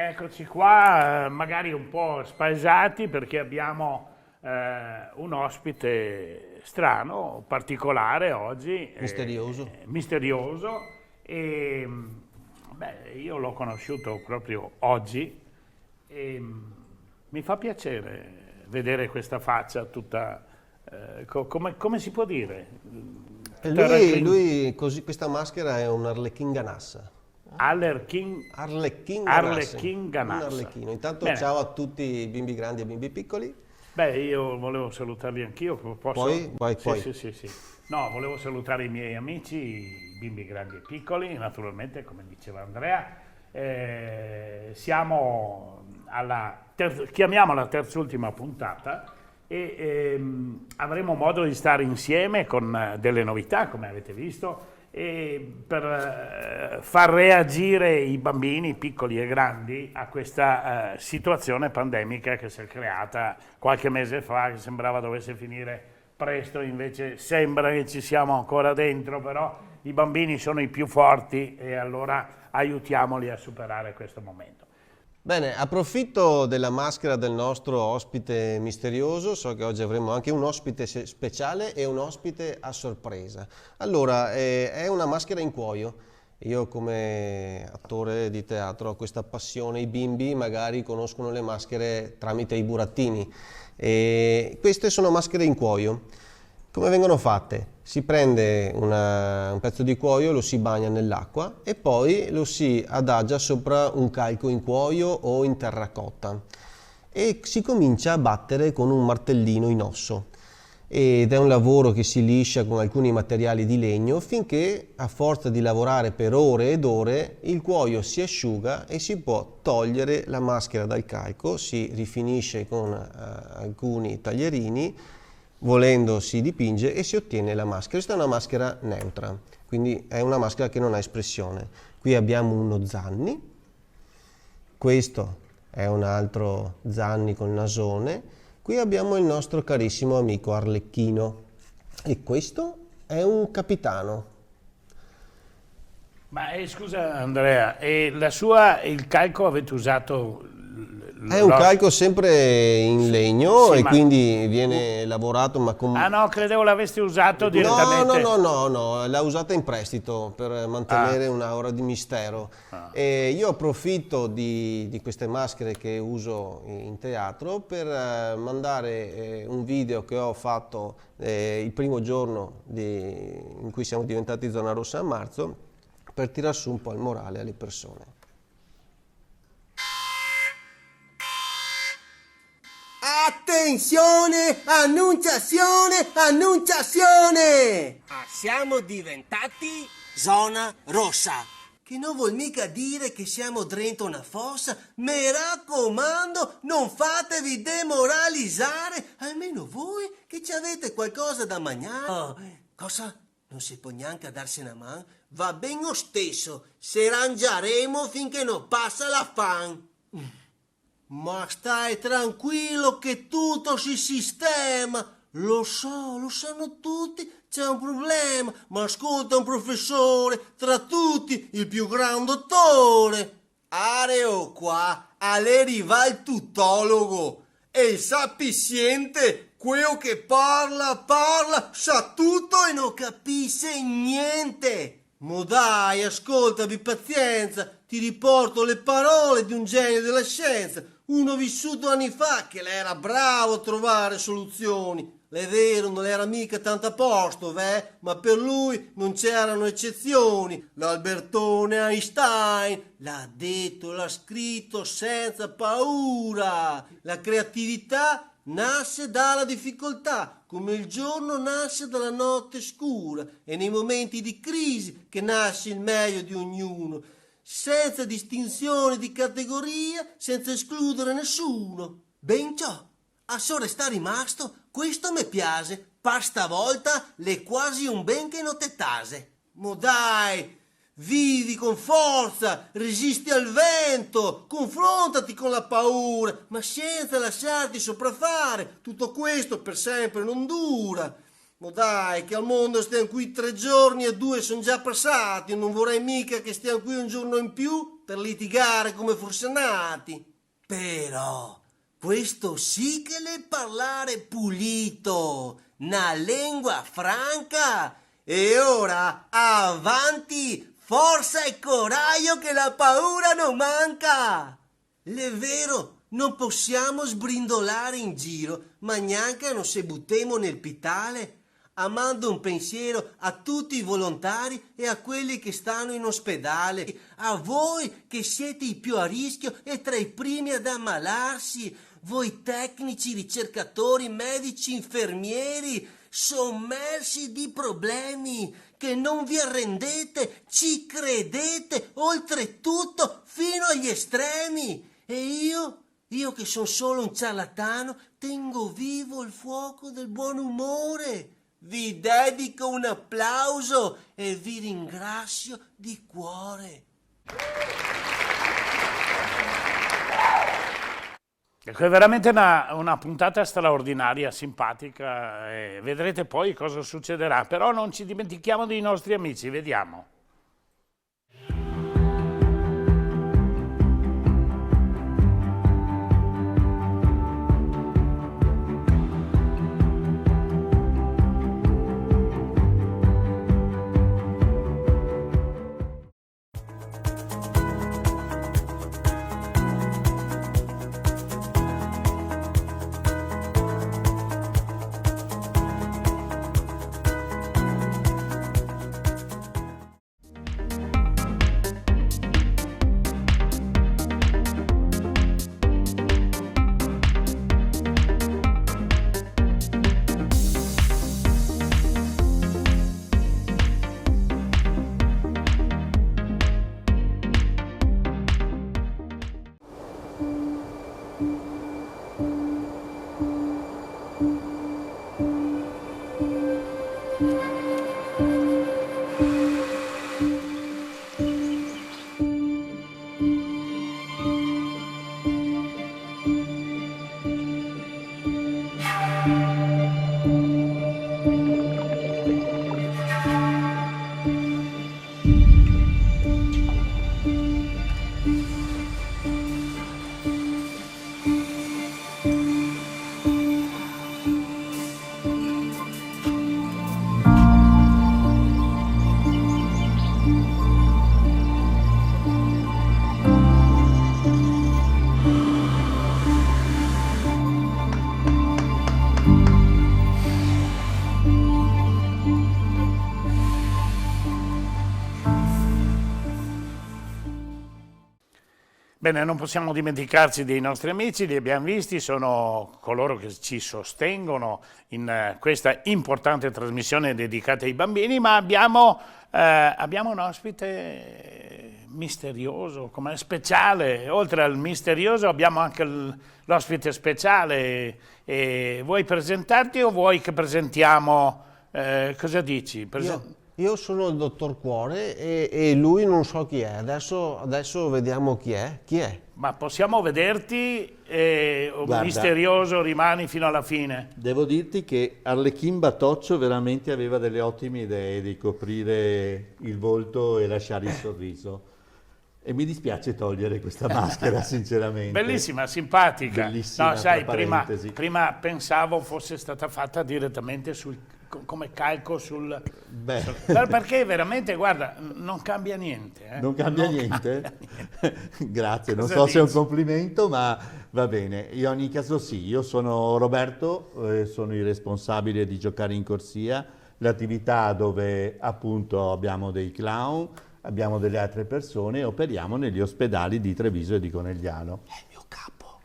Eccoci qua, magari un po' spaesati perché abbiamo un ospite strano, particolare oggi, Misterioso. misterioso e io l'ho conosciuto proprio oggi e mi fa piacere vedere questa faccia tutta, come si può dire? E Tutta così, questa maschera è un Arlecchino Ganassa. Arlequin, Arlecchino Ganassa. Arlequin Un Ganassa. arlecchino. Intanto Bene, ciao a tutti i bimbi grandi e bimbi piccoli. io volevo salutarli anch'io, posso? Poi, vai, Sì, poi. sì, sì, sì. No, volevo salutare i miei amici, i bimbi grandi e piccoli, naturalmente, come diceva Andrea. Siamo chiamiamola terz'ultima puntata e avremo modo di stare insieme con delle novità, come avete visto, e per far reagire i bambini piccoli e grandi a questa situazione pandemica che si è creata qualche mese fa, che sembrava dovesse finire presto, invece sembra che ci siamo ancora dentro, però i bambini sono i più forti e allora aiutiamoli a superare questo momento. Bene, approfitto della maschera del nostro ospite misterioso, so che oggi avremo anche un ospite speciale e un ospite a sorpresa. Allora, è una maschera in cuoio. Io come attore di teatro ho questa passione, i bimbi magari conoscono le maschere tramite i burattini. E queste sono maschere in cuoio. Come vengono fatte? Si prende un pezzo di cuoio, lo si bagna nell'acqua e poi lo si adagia sopra un calco in cuoio o in terracotta e si comincia a battere con un martellino in osso. Ed è un lavoro che si liscia con alcuni materiali di legno finché, a forza di lavorare per ore ed ore, il cuoio si asciuga e si può togliere la maschera dal calco, si rifinisce con alcuni taglierini, volendo si dipinge e si ottiene la maschera. Questa è una maschera neutra, quindi è una maschera che non ha espressione. Qui abbiamo uno Zanni, questo è un altro Zanni col nasone, qui abbiamo il nostro carissimo amico Arlecchino e questo è un capitano. Ma scusa Andrea, il calco avete usato? È un calco sempre in legno Sì, e ma quindi viene lavorato ma con... ah no, credevo l'aveste usato direttamente. No, l'ha usata in prestito per mantenere un'aura di mistero. E io approfitto di queste maschere che uso in teatro per mandare un video che ho fatto il primo giorno in cui siamo diventati Zona Rossa a marzo, per tirar su un po' il morale alle persone. Attenzione! Annunciazione! Annunciazione! Siamo diventati zona rossa. Che non vuol mica dire che siamo dentro una fossa. Mi raccomando, non fatevi demoralizzare. Almeno voi che ci avete qualcosa da mangiare. Oh, cosa? Non si può neanche darsi una mano? Va bene lo stesso. Se rangiaremo finché non passa la fan. Ma stai tranquillo che tutto si sistema. Lo so, lo sanno tutti, c'è un problema. Ma ascolta un professore, tra tutti il più gran dottore. Areo qua, all'eriva il tutologo. E il sapissiente, quello che parla, sa tutto e non capisce niente. Mo dai, ascolta, abbi pazienza, ti riporto le parole di un genio della scienza, uno vissuto anni fa che era bravo a trovare soluzioni. È vero, non era mica tanto a posto, ma per lui non c'erano eccezioni. L'Albertone Einstein l'ha detto, l'ha scritto senza paura. La creatività nasce dalla difficoltà, come il giorno nasce dalla notte scura, e nei momenti di crisi che nasce il meglio di ognuno, senza distinzione di categoria, senza escludere nessuno. Ben ciò, a solo sta rimasto, questo mi piace, per stavolta l'è quasi un ben che non te tase. Mo dai, vivi con forza, resisti al vento, confrontati con la paura, ma senza lasciarti sopraffare. Tutto questo per sempre non dura. Ma dai, che al mondo stiamo qui 3 giorni e 2 sono già passati, non vorrei mica che stiamo qui un giorno in più per litigare come forsennati. Però questo sì che le parlare pulito, una lingua franca. E ora avanti, forza e coraggio che la paura non manca. L'è vero, non possiamo sbrindolare in giro, ma neanche non se buttiamo nel pitale. Mando un pensiero a tutti i volontari e a quelli che stanno in ospedale, a voi che siete i più a rischio e tra i primi ad ammalarsi, voi tecnici, ricercatori, medici, infermieri, sommersi di problemi, che non vi arrendete, ci credete, oltretutto fino agli estremi. E io che sono solo un ciarlatano, tengo vivo il fuoco del buon umore. Vi dedico un applauso e vi ringrazio di cuore. Ecco, è veramente una puntata straordinaria, simpatica, e vedrete poi cosa succederà. Però non ci dimentichiamo dei nostri amici, vediamo. Bene, non possiamo dimenticarci dei nostri amici, li abbiamo visti, sono coloro che ci sostengono in questa importante trasmissione dedicata ai bambini, ma abbiamo un ospite misterioso, come speciale. Oltre al misterioso abbiamo anche l'ospite speciale. E vuoi presentarti o vuoi che presentiamo? Cosa dici? Io sono il dottor Cuore e lui non so chi è, adesso vediamo chi è. Chi è? Ma possiamo vederti Guarda, misterioso rimani fino alla fine? devo dirti che Arlecchino Batoccio veramente aveva delle ottime idee di coprire il volto e lasciare il sorriso. E mi dispiace togliere questa maschera, sinceramente. Bellissima, simpatica. Bellissima, No, sai, tra parentesi. prima pensavo fosse stata fatta direttamente come calco sul... Beh. Perché veramente, guarda, non cambia niente. Non cambia niente? Cambia niente. Grazie, non Cosa so se è un dici? complimento, ma va bene. In ogni caso sì, io sono Roberto, sono il responsabile di Giocare in Corsia, l'attività dove appunto abbiamo dei clown, abbiamo delle altre persone e operiamo negli ospedali di Treviso e di Conegliano. È il mio capo.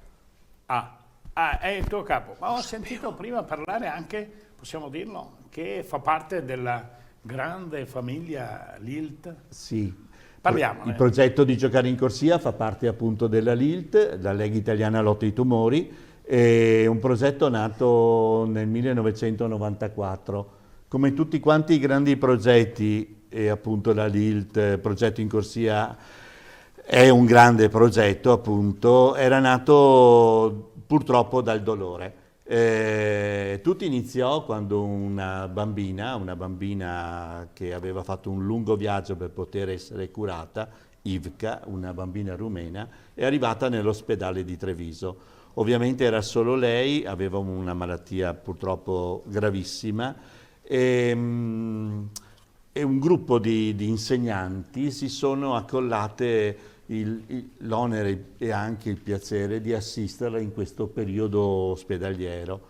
È il tuo capo. Ma ho sentito prima parlare anche, possiamo dirlo, che fa parte della grande famiglia Lilt. Sì. Parliamone. Il progetto di Giocare in Corsia fa parte appunto della LILT, la Lega Italiana Lotta ai Tumori, è un progetto nato nel 1994. Come tutti quanti i grandi progetti, e appunto la LILT, Progetto in Corsia, è un grande progetto appunto, era nato purtroppo dal dolore. Tutto iniziò quando una bambina che aveva fatto un lungo viaggio per poter essere curata Ivka, una bambina rumena, è arrivata nell'ospedale di Treviso. Ovviamente era solo lei, aveva una malattia purtroppo gravissima e un gruppo di insegnanti si sono accollate l'onere e anche il piacere di assisterla in questo periodo ospedaliero.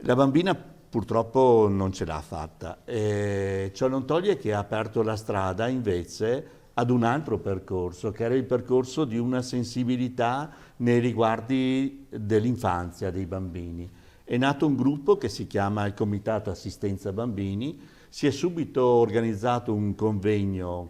La bambina purtroppo non ce l'ha fatta, ciò non toglie che ha aperto la strada invece ad un altro percorso, che era il percorso di una sensibilità nei riguardi dell'infanzia, dei bambini. È nato un gruppo che si chiama il Comitato Assistenza Bambini, si è subito organizzato un convegno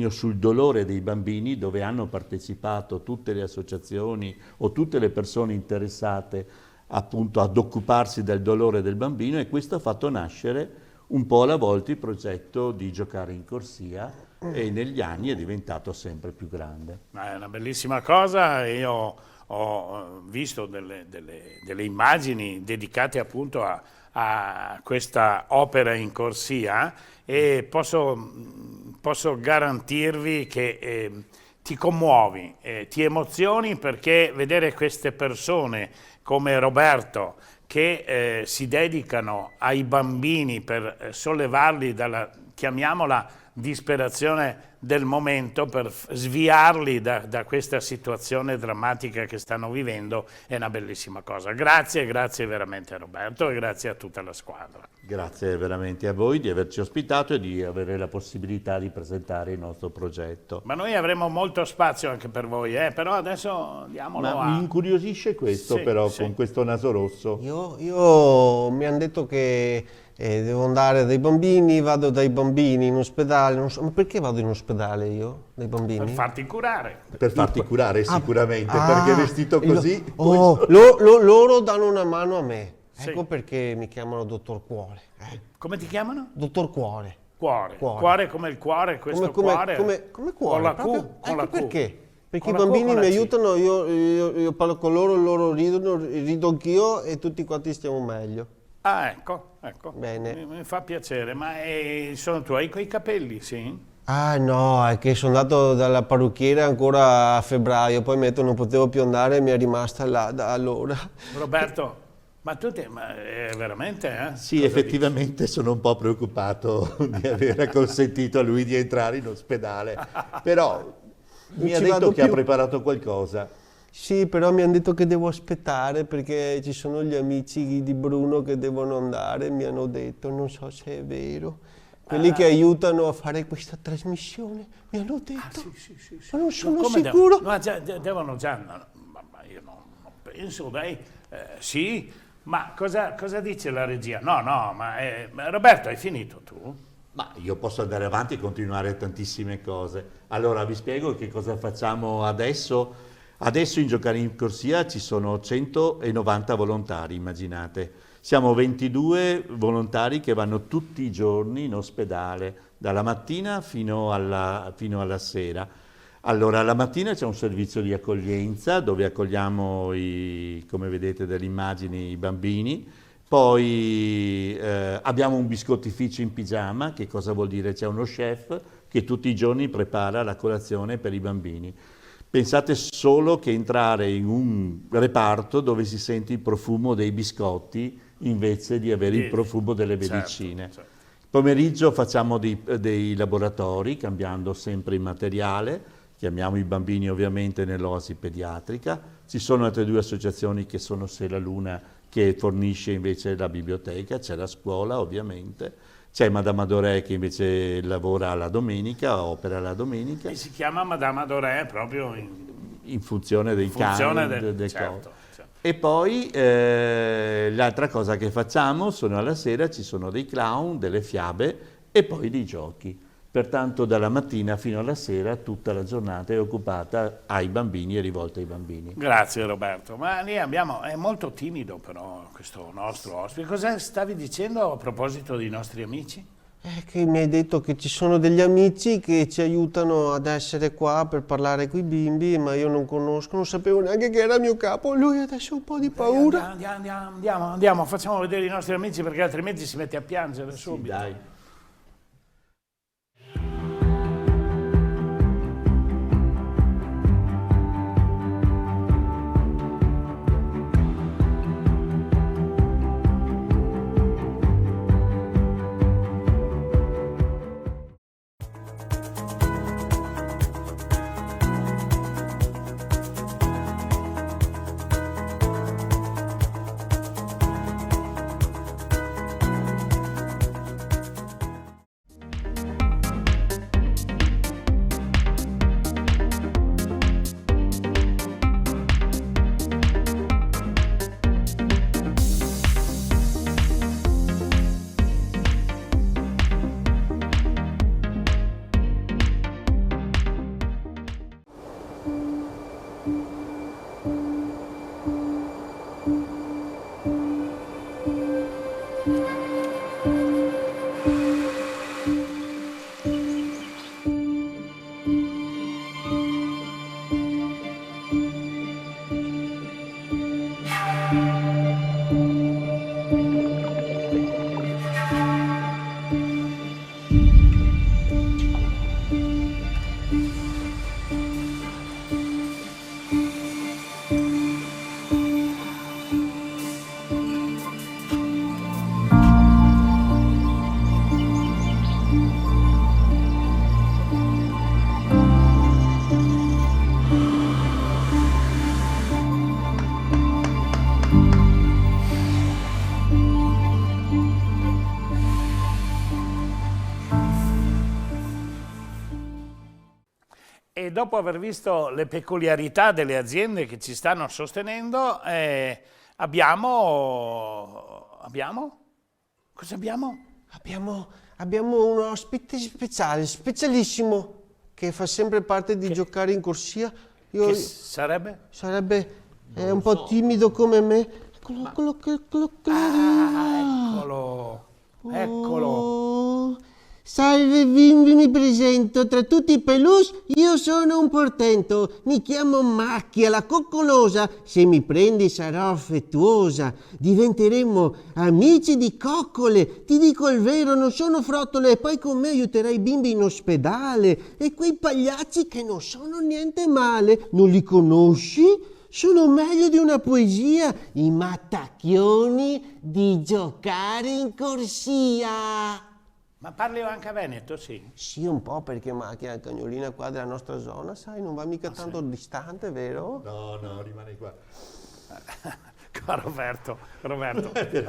sul dolore dei bambini, dove hanno partecipato tutte le associazioni o tutte le persone interessate appunto ad occuparsi del dolore del bambino, e questo ha fatto nascere un po' alla volta il progetto di Giocare in Corsia, e negli anni è diventato sempre più grande. È una bellissima cosa. Io ho visto delle immagini dedicate appunto a questa opera in corsia, e posso garantirvi che ti commuovi, ti emozioni, perché vedere queste persone come Roberto che si dedicano ai bambini per sollevarli dalla, chiamiamola, disperazione del momento, per sviarli da questa situazione drammatica che stanno vivendo, è una bellissima cosa. Grazie veramente a Roberto, e grazie a tutta la squadra. Grazie veramente a voi di averci ospitato e di avere la possibilità di presentare il nostro progetto. Ma noi avremo molto spazio anche per voi, però adesso diamolo Ma mi incuriosisce questo, Sì, però, sì. con questo naso rosso. Io mi hanno detto che devo andare dai bambini, vado dai bambini in ospedale, non so, ma perché vado in ospedale io, dai bambini? Per farti curare. Per farti curare sicuramente, perché vestito così... Loro danno una mano a me, Sì. ecco perché mi chiamano Dottor Cuore. Come ti chiamano? Dottor Cuore. Cuore come il cuore, questo cuore. Come cuore? Con la Q, proprio. con la Ecco Q. perché? Perché Con i la Q, bambini con mi la C. aiutano, io parlo con loro ridono, rido anch'io, e tutti quanti stiamo meglio. Ah, ecco. Bene. Mi fa piacere, ma sono tuoi coi capelli, sì? Ah no, è che sono andato dalla parrucchiera ancora a febbraio, poi non potevo più andare e mi è rimasta là da allora. Roberto, ma veramente, Sì, effettivamente sono un po' preoccupato di aver consentito a lui di entrare in ospedale, però mi ha ci detto vado che ha più. preparato qualcosa. Sì, però mi hanno detto che devo aspettare perché ci sono gli amici di Bruno che devono andare, mi hanno detto, non so se è vero. Quelli che aiutano a fare questa trasmissione, mi hanno detto, Sì. ma non sono Come sicuro. Ma devono già, ma io non penso, dai, sì, ma cosa dice la regia? No, ma Roberto, hai finito tu? Ma io posso andare avanti e continuare tantissime cose. Allora vi spiego che cosa facciamo adesso. Adesso in Giocare in Corsia ci sono 190 volontari, immaginate. Siamo 22 volontari che vanno tutti i giorni in ospedale, dalla mattina fino alla sera. Allora, la mattina c'è un servizio di accoglienza dove accogliamo, come vedete dalle immagini, i bambini. Poi abbiamo un biscottificio in pigiama. Che cosa vuol dire? C'è uno chef che tutti i giorni prepara la colazione per i bambini. Pensate solo che entrare in un reparto dove si sente il profumo dei biscotti invece di avere il profumo delle medicine. Certo. Pomeriggio facciamo dei laboratori, cambiando sempre il materiale, chiamiamo i bambini ovviamente nell'oasi pediatrica. Ci sono altre due associazioni che sono Se la Luna, che fornisce invece la biblioteca, c'è la scuola ovviamente, c'è Madame Adoré che invece lavora la domenica, opera la domenica. E si chiama Madame Adoré proprio In funzione dei cani, del certo. E poi l'altra cosa che facciamo sono alla sera ci sono dei clown, delle fiabe e poi dei giochi. Pertanto dalla mattina fino alla sera tutta la giornata è occupata ai bambini e rivolta ai bambini. Grazie Roberto, ma lì è molto timido però questo nostro ospite. Cosa stavi dicendo a proposito dei nostri amici? Che mi hai detto che ci sono degli amici che ci aiutano ad essere qua per parlare con i bimbi, ma io non conosco, non sapevo neanche che era il mio capo. Lui adesso ha un po' di paura. Andiamo, facciamo vedere i nostri amici perché altrimenti si mette a piangere subito. Dai. dopo aver visto le peculiarità delle aziende che ci stanno sostenendo, abbiamo? Cosa abbiamo? Abbiamo un ospite speciale, specialissimo, che fa sempre parte di Giocare in Corsia. Che sarebbe? Sarebbe un po' timido come me. Eccolo. Eccolo. Oh, salve bimbi, mi presento. Tra tutti i pelus io sono un portento. Mi chiamo Macchia, la coccolosa. Se mi prendi sarò affettuosa. Diventeremo amici di coccole. Ti dico il vero, non sono frottole. E poi con me aiuterai i bimbi in ospedale. E quei pagliacci che non sono niente male. Non li conosci? Sono meglio di una poesia, i mattacchioni di Giocare in Corsia. Ma parli anche a Veneto, sì? Sì, un po', perché Macchia è cagnolina qua della nostra zona, sai, non va mica tanto distante, vero? No, rimane qua. Roberto. Veramente.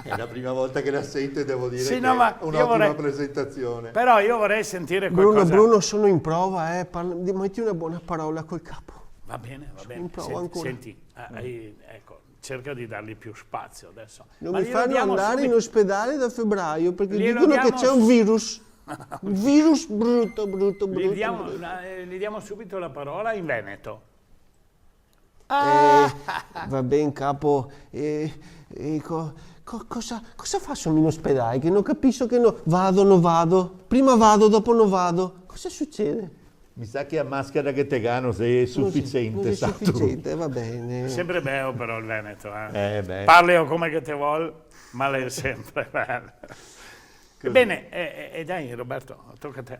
È la prima volta che la sento e devo dire Sì, che no, ma è un'ottima io presentazione. Però io vorrei sentire qualcosa. Bruno, sono in prova, metti una buona parola col capo. Va bene. Provo ancora. Senti, ecco, cerca di dargli più spazio adesso. Non Ma mi glielo fanno diamo andare in subito- ospedale da febbraio, perché Glielo dicono che diamo c'è un virus. Un virus brutto. Gli diamo subito la parola in Veneto. Va bene, capo. Cosa faccio in ospedale? Che non capisco che no. Vado, non vado. Prima vado, dopo non vado. Cosa succede? Mi sa che a maschera che te gano sei sufficiente, Non è sa tu. sufficiente, va bene. Sempre bello però il Veneto, beh. Parli o come che te vuol, ma lei è sempre bello. Bene, e dai Roberto, tocca a te.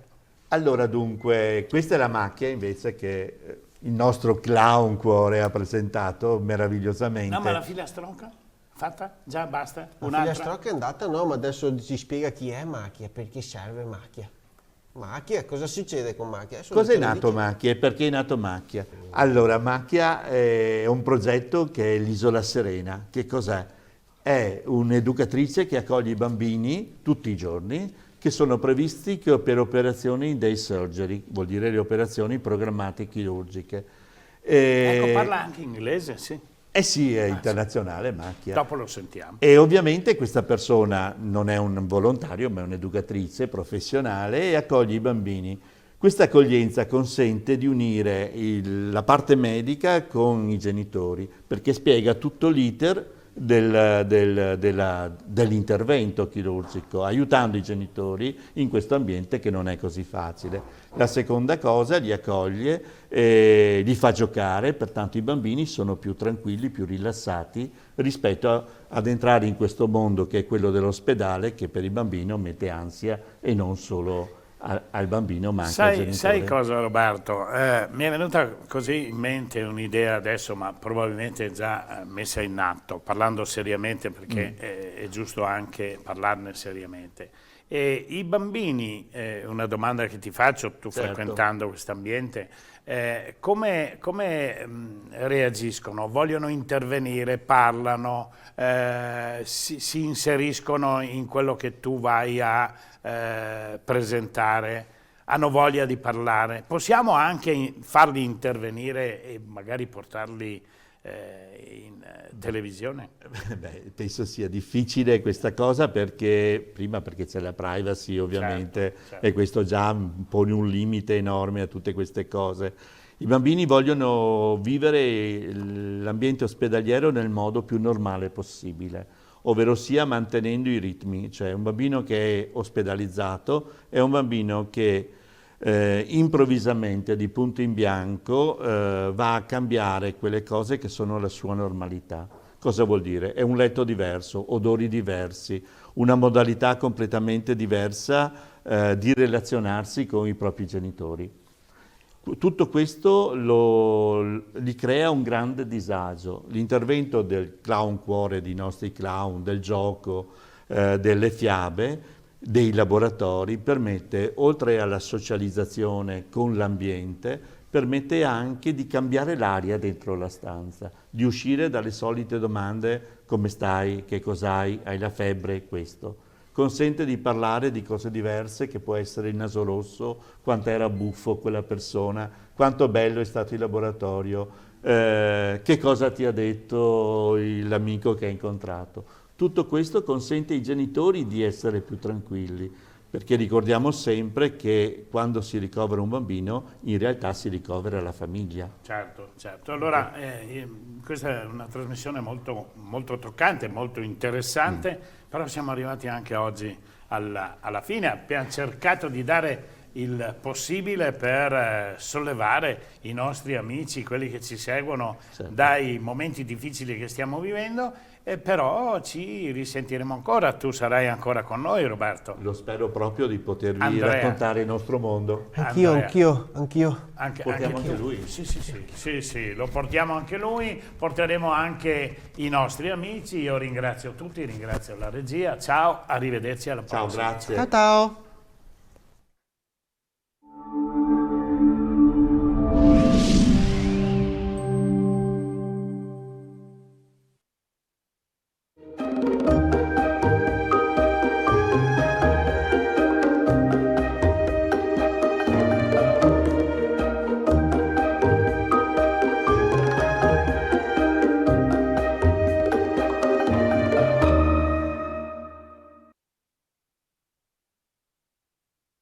Allora dunque, questa è la macchia invece che il nostro clown cuore ha presentato meravigliosamente. No, ma la filastrocca? Fatta? Già basta? La Un'altra? filastrocca è andata, no, ma adesso ci spiega chi è Macchia, perché serve Macchia. Macchia, cosa succede con Macchia? Adesso Cos'è te lo nato dico. Macchia e perché è nato Macchia? Allora, Macchia è un progetto che è l'Isola Serena. Che cos'è? È un'educatrice che accoglie i bambini tutti i giorni che sono previsti per operazioni day surgery, vuol dire le operazioni programmate chirurgiche. Ecco, parla anche inglese, sì. Eh sì, è internazionale Macchia. Dopo lo sentiamo. E ovviamente questa persona non è un volontario, ma è un'educatrice professionale e accoglie i bambini. Questa accoglienza consente di unire la parte medica con i genitori, perché spiega tutto l'iter dell'intervento chirurgico, aiutando i genitori in questo ambiente che non è così facile. La seconda cosa, li accoglie, li fa giocare, pertanto i bambini sono più tranquilli, più rilassati rispetto ad entrare in questo mondo che è quello dell'ospedale, che per il bambino mette ansia e non solo al bambino ma anche al genitore. Sai cosa Roberto? Mi è venuta così in mente un'idea adesso, ma probabilmente già messa in atto, parlando seriamente perché è giusto anche parlarne seriamente. I bambini, una domanda che ti faccio, tu Certo. frequentando questo ambiente, come reagiscono? Vogliono intervenire, parlano, si inseriscono in quello che tu vai a presentare, hanno voglia di parlare? Possiamo anche farli intervenire e magari portarli in televisione? Beh, penso sia difficile questa cosa perché c'è la privacy ovviamente, certo. E questo già pone un limite enorme a tutte queste cose. I bambini vogliono vivere l'ambiente ospedaliero nel modo più normale possibile, ovvero sia mantenendo i ritmi, cioè un bambino che è ospedalizzato è un bambino che improvvisamente di punto in bianco va a cambiare quelle cose che sono la sua normalità. Cosa vuol dire? È un letto diverso, odori diversi, una modalità completamente diversa di relazionarsi con i propri genitori. Tutto questo gli crea un grande disagio. L'intervento del clown cuore, dei nostri clown, del gioco, delle fiabe, dei laboratori, permette, oltre alla socializzazione con l'ambiente, permette anche di cambiare l'aria dentro la stanza, di uscire dalle solite domande: come stai, che cos'hai, hai la febbre, questo. consente di parlare di cose diverse, che può essere il naso rosso, quanto era buffo quella persona, quanto bello è stato il laboratorio, che cosa ti ha detto l'amico che hai incontrato. Tutto questo consente ai genitori di essere più tranquilli, perché ricordiamo sempre che quando si ricovera un bambino, in realtà si ricovera la famiglia. Certo, certo. Allora, questa è una trasmissione molto, molto toccante, molto interessante, però siamo arrivati anche oggi alla fine. Abbiamo cercato di dare il possibile per sollevare i nostri amici, quelli che ci seguono dai momenti difficili che stiamo vivendo, però ci risentiremo ancora. Tu sarai ancora con noi, Roberto. Lo spero proprio di potervi Andrea. raccontare il nostro mondo. Anch'io. Portiamo anche lui. Sì, lo portiamo anche lui, porteremo anche i nostri amici. Io ringrazio tutti, ringrazio la regia. Ciao, arrivederci alla prossima. Ciao, grazie. Ciao.